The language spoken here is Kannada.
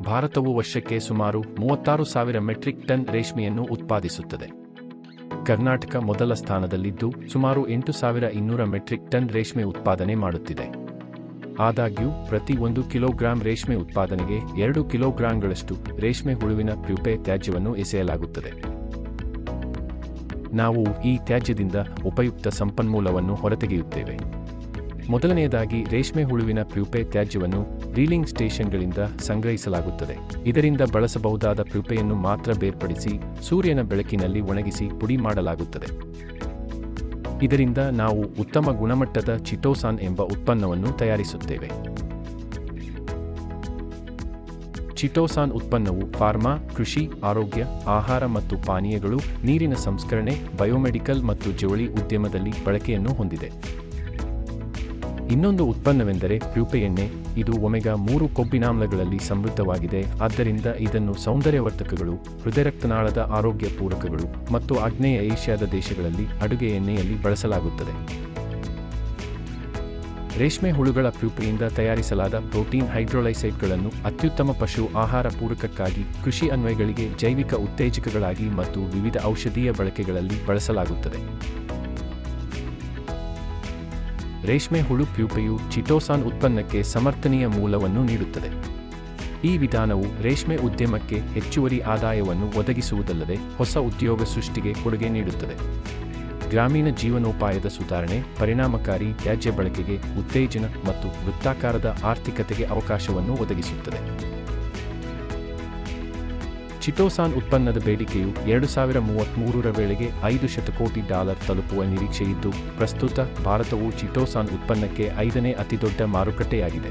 ಭಾರತವು ವರ್ಷಕ್ಕೆ ಸುಮಾರು 36,000 ಮೆಟ್ರಿಕ್ ಟನ್ ರೇಷ್ಮೆಯನ್ನು ಉತ್ಪಾದಿಸುತ್ತದೆ. ಕರ್ನಾಟಕ ಮೊದಲ ಸ್ಥಾನದಲ್ಲಿದ್ದು ಸುಮಾರು 8,200 ಮೆಟ್ರಿಕ್ ಟನ್ ರೇಷ್ಮೆ ಉತ್ಪಾದನೆ ಮಾಡುತ್ತಿದೆ. ಆದಾಗ್ಯೂ ಪ್ರತಿ 1 ಕಿಲೋಗ್ರಾಂ ರೇಷ್ಮೆ ಉತ್ಪಾದನೆಗೆ 2 ಕಿಲೋಗ್ರಾಂಗಳಷ್ಟು ರೇಷ್ಮೆ ಹುಳುವಿನ ಪ್ಯೂಪೆ ತ್ಯಾಜ್ಯವನ್ನು ಎಸೆಯಲಾಗುತ್ತದೆ. ನಾವು ಈ ತ್ಯಾಜ್ಯದಿಂದ ಉಪಯುಕ್ತ ಸಂಪನ್ಮೂಲವನ್ನು ಹೊರತೆಗೆಯುತ್ತೇವೆ. ಮೊದಲನೆಯದಾಗಿ ರೇಷ್ಮೆ ಹುಳುವಿನ ಪ್ಯೂಪೆ ತ್ಯಾಜ್ಯವನ್ನು ರೀಲಿಂಗ್ ಸ್ಟೇಷನ್ಗಳಿಂದ ಸಂಗ್ರಹಿಸಲಾಗುತ್ತದೆ. ಇದರಿಂದ ಬಳಸಬಹುದಾದ ಪ್ಯೂಪೆಯನ್ನು ಮಾತ್ರ ಬೇರ್ಪಡಿಸಿ ಸೂರ್ಯನ ಬೆಳಕಿನಲ್ಲಿ ಒಣಗಿಸಿ ಪುಡಿ ಮಾಡಲಾಗುತ್ತದೆ. ಇದರಿಂದ ನಾವು ಉತ್ತಮ ಗುಣಮಟ್ಟದ ಚಿಟೋಸಾನ್ ಎಂಬ ಉತ್ಪನ್ನವನ್ನು ತಯಾರಿಸುತ್ತೇವೆ. ಚಿಟೋಸಾನ್ ಉತ್ಪನ್ನವು ಫಾರ್ಮಾ, ಕೃಷಿ, ಆರೋಗ್ಯ, ಆಹಾರ ಮತ್ತು ಪಾನೀಯಗಳು, ನೀರಿನ ಸಂಸ್ಕರಣೆ, ಬಯೋಮೆಡಿಕಲ್ ಮತ್ತು ಜವಳಿ ಉದ್ಯಮದಲ್ಲಿ ಬಳಕೆಯನ್ನು ಹೊಂದಿದೆ. ಇನ್ನೊಂದು ಉತ್ಪನ್ನವೆಂದರೆ ಪ್ಯೂಪೆ ಎಣ್ಣೆ. ಇದು ಒಮೆಗಾ-3 ಕೊಬ್ಬಿನಾಮ್ಲಗಳಲ್ಲಿ ಸಮೃದ್ಧವಾಗಿದೆ. ಆದ್ದರಿಂದ ಇದನ್ನು ಸೌಂದರ್ಯವರ್ಧಕಗಳು, ಹೃದಯರಕ್ತನಾಳದ ಆರೋಗ್ಯ ಪೂರಕಗಳು ಮತ್ತು ಆಗ್ನೇಯ ಏಷ್ಯಾದ ದೇಶಗಳಲ್ಲಿ ಅಡುಗೆ ಎಣ್ಣೆಯಲ್ಲಿ ಬಳಸಲಾಗುತ್ತದೆ. ರೇಷ್ಮೆ ಹುಳುಗಳ ಪ್ಯೂಪೆಯಿಂದ ತಯಾರಿಸಲಾದ ಪ್ರೋಟೀನ್ ಹೈಡ್ರೋಲೈಸೈಡ್ಗಳನ್ನು ಅತ್ಯುತ್ತಮ ಪಶು ಆಹಾರ ಪೂರಕಕ್ಕಾಗಿ, ಕೃಷಿ ಅನ್ವಯಗಳಿಗೆ, ಜೈವಿಕ ಉತ್ತೇಜಕಗಳಾಗಿ ಮತ್ತು ವಿವಿಧ ಔಷಧೀಯ ಬಳಕೆಗಳಲ್ಲಿ ಬಳಸಲಾಗುತ್ತದೆ. ರೇಷ್ಮೆ ಹುಳು ಪ್ಯೂಪೆಯು ಚಿಟೋಸಾನ್ ಉತ್ಪನ್ನಕ್ಕೆ ಸಮರ್ಥನೀಯ ಮೂಲವನ್ನು ನೀಡುತ್ತದೆ. ಈ ವಿಧಾನವು ರೇಷ್ಮೆ ಉದ್ಯಮಕ್ಕೆ ಹೆಚ್ಚುವರಿ ಆದಾಯವನ್ನು ಒದಗಿಸುವುದಲ್ಲದೆ ಹೊಸ ಉದ್ಯೋಗ ಸೃಷ್ಟಿಗೆ ಕೊಡುಗೆ ನೀಡುತ್ತದೆ. ಗ್ರಾಮೀಣ ಜೀವನೋಪಾಯದ ಸುಧಾರಣೆ, ಪರಿಣಾಮಕಾರಿ ತ್ಯಾಜ್ಯ ಬಳಕೆಗೆ ಉತ್ತೇಜನ ಮತ್ತು ವೃತ್ತಾಕಾರದ ಆರ್ಥಿಕತೆಗೆ ಅವಕಾಶವನ್ನು ಒದಗಿಸುತ್ತದೆ. ಚಿಟೋಸಾನ್ ಉತ್ಪನ್ನದ ಬೇಡಿಕೆಯು 2033ರ ವೇಳೆಗೆ $5 ಶತಕೋಟಿ ತಲುಪುವ ನಿರೀಕ್ಷೆಯಿದ್ದು, ಪ್ರಸ್ತುತ ಭಾರತವು ಚಿಟೋಸಾನ್ ಉತ್ಪನ್ನಕ್ಕೆ 5ನೇ ಅತಿದೊಡ್ಡ ಮಾರುಕಟ್ಟೆಯಾಗಿದೆ.